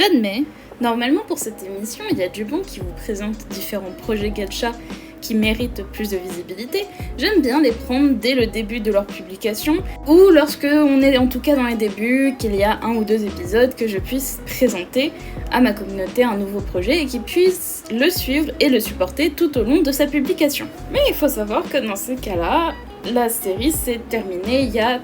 J'admets, normalement pour cette émission, il y a du bon qui vous présente différents projets gacha qui méritent plus de visibilité. J'aime bien les prendre dès le début de leur publication, ou lorsque on est en tout cas dans les débuts, qu'il y a 1 ou 2 épisodes, que je puisse présenter à ma communauté un nouveau projet et qu'ils puissent le suivre et le supporter tout au long de sa publication. Mais il faut savoir que dans ce cas-là, la série s'est terminée il y a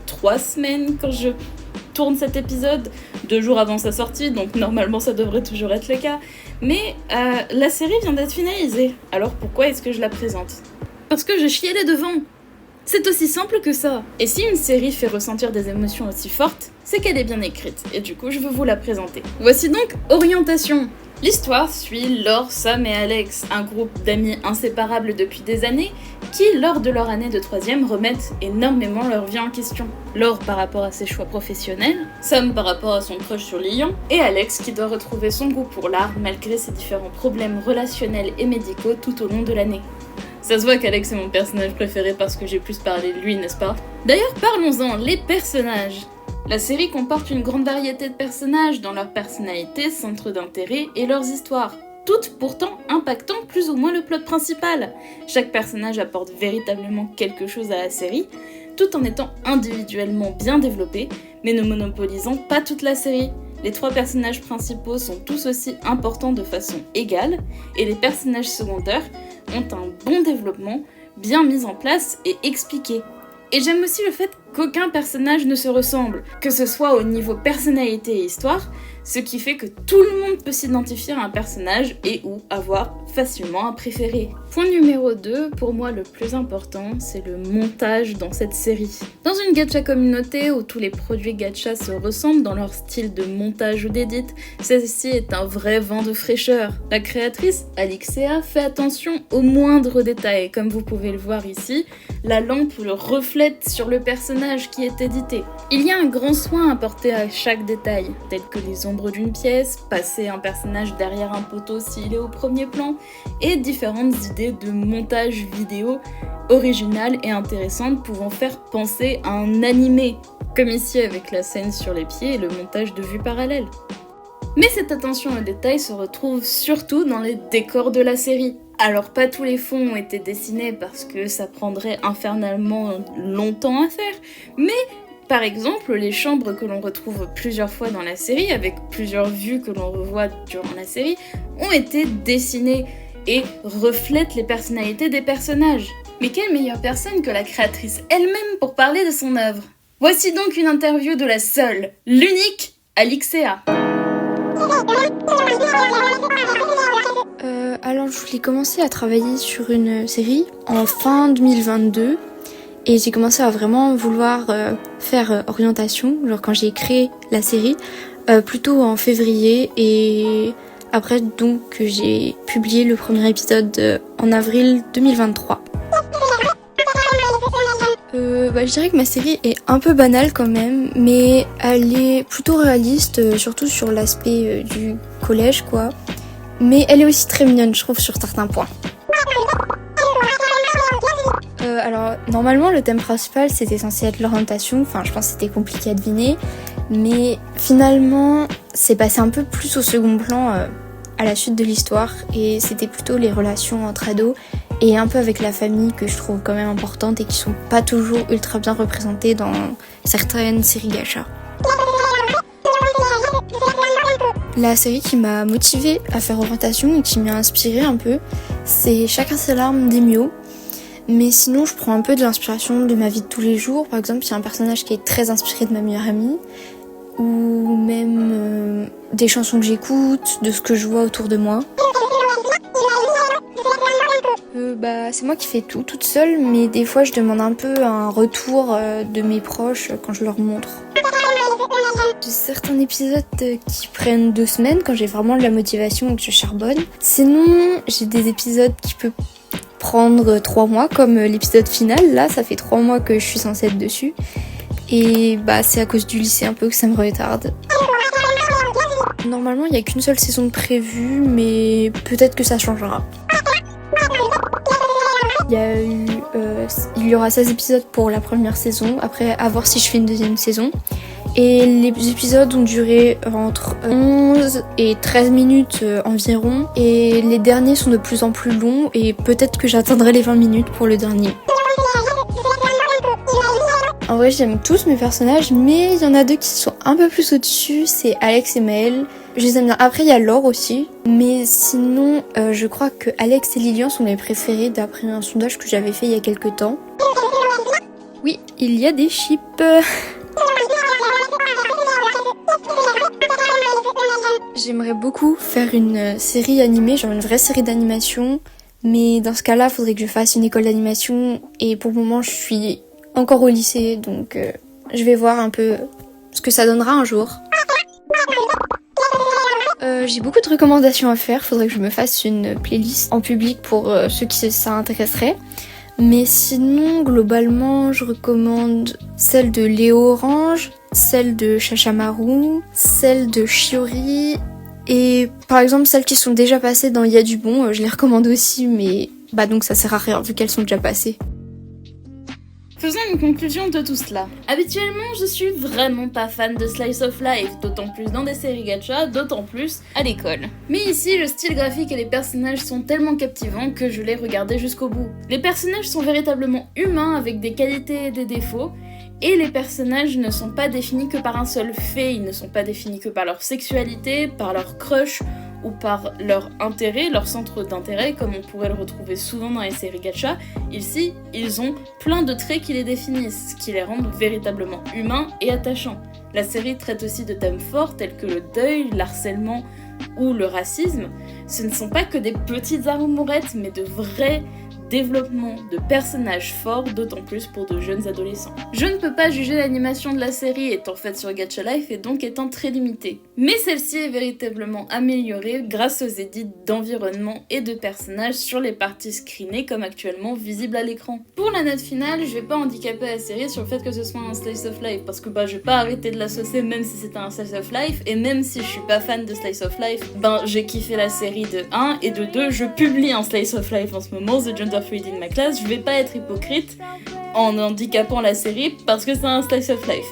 3 semaines quand je tourne cet épisode, 2 jours avant sa sortie, donc normalement ça devrait toujours être le cas. Mais la série vient d'être finalisée, alors pourquoi est-ce que je la présente ? Parce que je chialais devant. C'est aussi simple que ça. Et si une série fait ressentir des émotions aussi fortes, c'est qu'elle est bien écrite, et du coup je veux vous la présenter. Voici donc Orientation. L'histoire suit Laure, Sam et Alex, un groupe d'amis inséparables depuis des années, qui, lors de leur année de 3e, remettent énormément leur vie en question. Laure par rapport à ses choix professionnels, Sam par rapport à son crush sur Lyon, et Alex qui doit retrouver son goût pour l'art malgré ses différents problèmes relationnels et médicaux tout au long de l'année. Ça se voit qu'Alex est mon personnage préféré parce que j'ai plus parlé de lui, n'est-ce pas ? D'ailleurs, parlons-en, les personnages. La série comporte une grande variété de personnages dans leur personnalité, centre d'intérêt et leurs histoires, toutes pourtant impactant plus ou moins le plot principal. Chaque personnage apporte véritablement quelque chose à la série, tout en étant individuellement bien développé, mais ne monopolisant pas toute la série. Les 3 personnages principaux sont tous aussi importants de façon égale, et les personnages secondaires ont un bon développement, bien mis en place et expliqué. Et j'aime aussi le fait qu'aucun personnage ne se ressemble, que ce soit au niveau personnalité et histoire, ce qui fait que tout le monde peut s'identifier à un personnage et ou avoir facilement un préféré. Point numéro 2, pour moi le plus important, c'est le montage dans cette série. Dans une gacha communauté où tous les produits gacha se ressemblent dans leur style de montage ou d'édit, celle-ci est un vrai vent de fraîcheur. La créatrice, Alixea, fait attention aux moindres détails, comme vous pouvez le voir ici, la lampe le reflète sur le personnage qui est édité. Il y a un grand soin apporté à chaque détail, tel que les ombres d'une pièce, passer un personnage derrière un poteau s'il est au premier plan, et différentes idées de montage vidéo originales et intéressantes pouvant faire penser à un animé, comme ici avec la scène sur les pieds et le montage de vue parallèle. Mais cette attention aux détails se retrouve surtout dans les décors de la série. Alors pas tous les fonds ont été dessinés parce que ça prendrait infernalement longtemps à faire, mais par exemple, les chambres que l'on retrouve plusieurs fois dans la série, avec plusieurs vues que l'on revoit durant la série, ont été dessinées et reflètent les personnalités des personnages. Mais quelle meilleure personne que la créatrice elle-même pour parler de son œuvre ? Voici donc une interview de la seule, l'unique Alixea. Alors je voulais commencer à travailler sur une série en fin 2022 et j'ai commencé à vraiment vouloir faire orientation, genre quand j'ai créé la série, plutôt en février, et après donc j'ai publié le premier épisode en avril 2023. Je dirais que ma série est un peu banale quand même, mais elle est plutôt réaliste, surtout sur l'aspect du collège quoi. Mais elle est aussi très mignonne, je trouve, sur certains points. Alors, normalement, le thème principal, c'était censé être l'orientation. Enfin, je pense que c'était compliqué à deviner. Mais finalement, c'est passé un peu plus au second plan à la suite de l'histoire. Et c'était plutôt les relations entre ados et un peu avec la famille que je trouve quand même importantes et qui sont pas toujours ultra bien représentées dans certaines séries gacha. La série qui m'a motivée à faire orientation et qui m'a inspirée un peu, c'est Chacun ses larmes d'Emio. Mais sinon, je prends un peu de l'inspiration de ma vie de tous les jours. Par exemple, il y a un personnage qui est très inspiré de ma meilleure amie, ou même des chansons que j'écoute, de ce que je vois autour de moi. C'est moi qui fais tout, toute seule, mais des fois je demande un peu un retour de mes proches quand je leur montre. J'ai certains épisodes qui prennent 2 semaines quand j'ai vraiment de la motivation et que je charbonne. Sinon, j'ai des épisodes qui peuvent prendre 3 mois, comme l'épisode final. Là, ça fait 3 mois que je suis censée être dessus. Et c'est à cause du lycée un peu que ça me retarde. Normalement, il n'y a qu'une seule saison de prévue, mais peut-être que ça changera. Il y aura 16 épisodes pour la première saison. Après, à voir si je fais une deuxième saison. Et les épisodes ont duré entre 11 et 13 minutes environ. Et les derniers sont de plus en plus longs et peut-être que j'atteindrai les 20 minutes pour le dernier. En vrai, j'aime tous mes personnages, mais il y en a deux qui sont un peu plus au-dessus, c'est Alex et Maël. Je les aime bien. Après, il y a Laure aussi. Mais sinon, je crois que Alex et Lilian sont mes préférés d'après un sondage que j'avais fait il y a quelques temps. Oui, il y a des chips. J'aimerais beaucoup faire une série animée, genre une vraie série d'animation. Mais dans ce cas-là, il faudrait que je fasse une école d'animation. Et pour le moment, je suis encore au lycée, donc je vais voir un peu ce que ça donnera un jour. J'ai beaucoup de recommandations à faire, faudrait que je me fasse une playlist en public pour ceux qui ça intéresserait. Mais sinon, globalement, je recommande celle de Léo Orange, celle de Chachamaru, celle de Shiori, et par exemple celles qui sont déjà passées dans Il y a du bon, je les recommande aussi, mais donc ça sert à rien vu qu'elles sont déjà passées. Faisons une conclusion de tout cela. Habituellement, je suis vraiment pas fan de Slice of Life, d'autant plus dans des séries gacha, d'autant plus à l'école. Mais ici, le style graphique et les personnages sont tellement captivants que je l'ai regardé jusqu'au bout. Les personnages sont véritablement humains avec des qualités et des défauts, et les personnages ne sont pas définis que par un seul fait, ils ne sont pas définis que par leur sexualité, par leur crush, ou par leur intérêt, leur centre d'intérêt, comme on pourrait le retrouver souvent dans les séries gacha. Ici, ils ont plein de traits qui les définissent, ce qui les rendent véritablement humains et attachants. La série traite aussi de thèmes forts tels que le deuil, l'harcèlement ou le racisme. Ce ne sont pas que des petites aromourettes, mais de vrais développement de personnages forts, d'autant plus pour de jeunes adolescents. Je ne peux pas juger l'animation de la série étant faite sur Gacha Life et donc étant très limitée. Mais celle-ci est véritablement améliorée grâce aux édits d'environnement et de personnages sur les parties screenées comme actuellement visibles à l'écran. Pour la note finale, je vais pas handicaper la série sur le fait que ce soit un slice of life parce que je vais pas arrêter de la saucer même si c'était un slice of life, et même si je suis pas fan de slice of life, j'ai kiffé la série de 1, et de 2, je publie un slice of life en ce moment, The Gender Fluid in My Class. Je vais pas être hypocrite en handicapant la série parce que c'est un slice of life.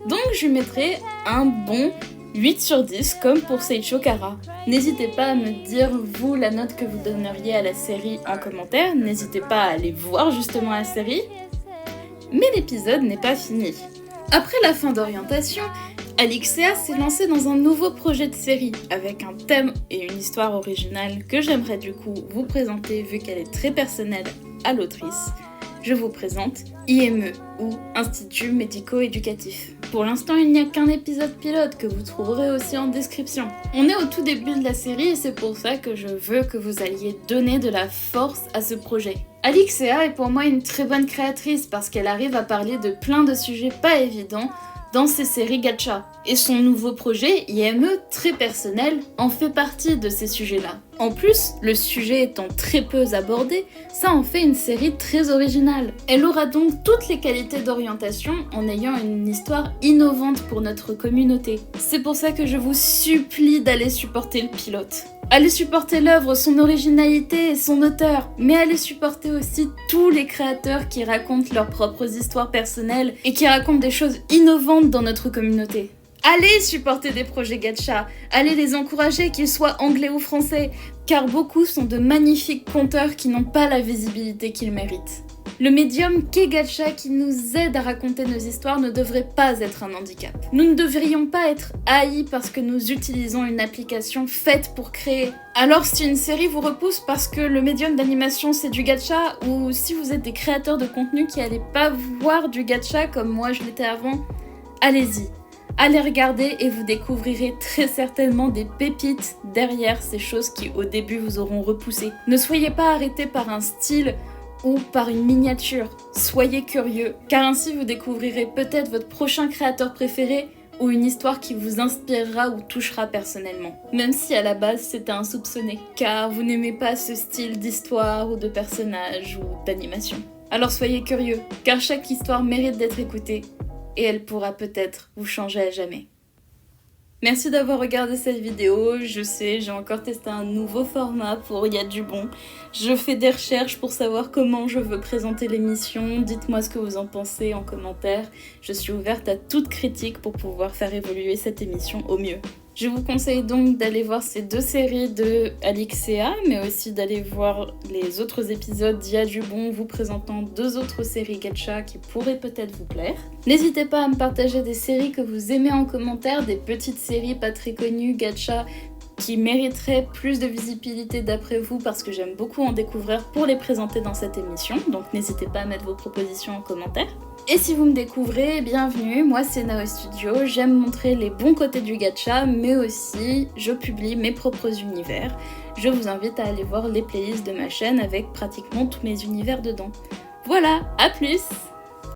Donc je lui mettrai un bon 8 sur 10 comme pour Seicho Kara. N'hésitez pas à me dire vous la note que vous donneriez à la série en commentaire, n'hésitez pas à aller voir justement la série. Mais l'épisode n'est pas fini. Après la fin d'orientation, Alixea s'est lancée dans un nouveau projet de série avec un thème et une histoire originale que j'aimerais du coup vous présenter vu qu'elle est très personnelle à l'autrice. Je vous présente IME ou Institut Médico-Éducatif. Pour l'instant, il n'y a qu'un épisode pilote que vous trouverez aussi en description. On est au tout début de la série et c'est pour ça que je veux que vous alliez donner de la force à ce projet. Alixea est pour moi une très bonne créatrice parce qu'elle arrive à parler de plein de sujets pas évidents dans ses séries gacha. Et son nouveau projet, IME, très personnel, en fait partie de ces sujets-là. En plus, le sujet étant très peu abordé, ça en fait une série très originale. Elle aura donc toutes les qualités d'orientation en ayant une histoire innovante pour notre communauté. C'est pour ça que je vous supplie d'aller supporter le pilote. Allez supporter l'œuvre, son originalité et son auteur, mais allez supporter aussi tous les créateurs qui racontent leurs propres histoires personnelles et qui racontent des choses innovantes dans notre communauté. Allez supporter des projets gacha, allez les encourager, qu'ils soient anglais ou français, car beaucoup sont de magnifiques conteurs qui n'ont pas la visibilité qu'ils méritent. Le médium qu'est gacha qui nous aide à raconter nos histoires ne devrait pas être un handicap. Nous ne devrions pas être haïs parce que nous utilisons une application faite pour créer. Alors si une série vous repousse parce que le médium d'animation c'est du gacha, ou si vous êtes des créateurs de contenu qui n'allez pas voir du gacha comme moi je l'étais avant, allez-y. Allez regarder et vous découvrirez très certainement des pépites derrière ces choses qui au début vous auront repoussé. Ne soyez pas arrêtés par un style ou par une miniature. Soyez curieux, car ainsi vous découvrirez peut-être votre prochain créateur préféré ou une histoire qui vous inspirera ou touchera personnellement. Même si à la base c'était insoupçonné, car vous n'aimez pas ce style d'histoire ou de personnage ou d'animation. Alors soyez curieux, car chaque histoire mérite d'être écoutée et elle pourra peut-être vous changer à jamais. Merci d'avoir regardé cette vidéo. Je sais, j'ai encore testé un nouveau format pour Il y a du bon. Je fais des recherches pour savoir comment je veux présenter l'émission. Dites-moi ce que vous en pensez en commentaire. Je suis ouverte à toute critique pour pouvoir faire évoluer cette émission au mieux. Je vous conseille donc d'aller voir ces 2 séries de Alixea, mais aussi d'aller voir les autres épisodes d'Il y a du bon vous présentant 2 autres séries gacha qui pourraient peut-être vous plaire. N'hésitez pas à me partager des séries que vous aimez en commentaire, des petites séries pas très connues gacha qui mériteraient plus de visibilité d'après vous parce que j'aime beaucoup en découvrir pour les présenter dans cette émission, donc n'hésitez pas à mettre vos propositions en commentaire. Et si vous me découvrez, bienvenue, moi c'est Nao Studio, j'aime montrer les bons côtés du gacha, mais aussi je publie mes propres univers. Je vous invite à aller voir les playlists de ma chaîne avec pratiquement tous mes univers dedans. Voilà, à plus!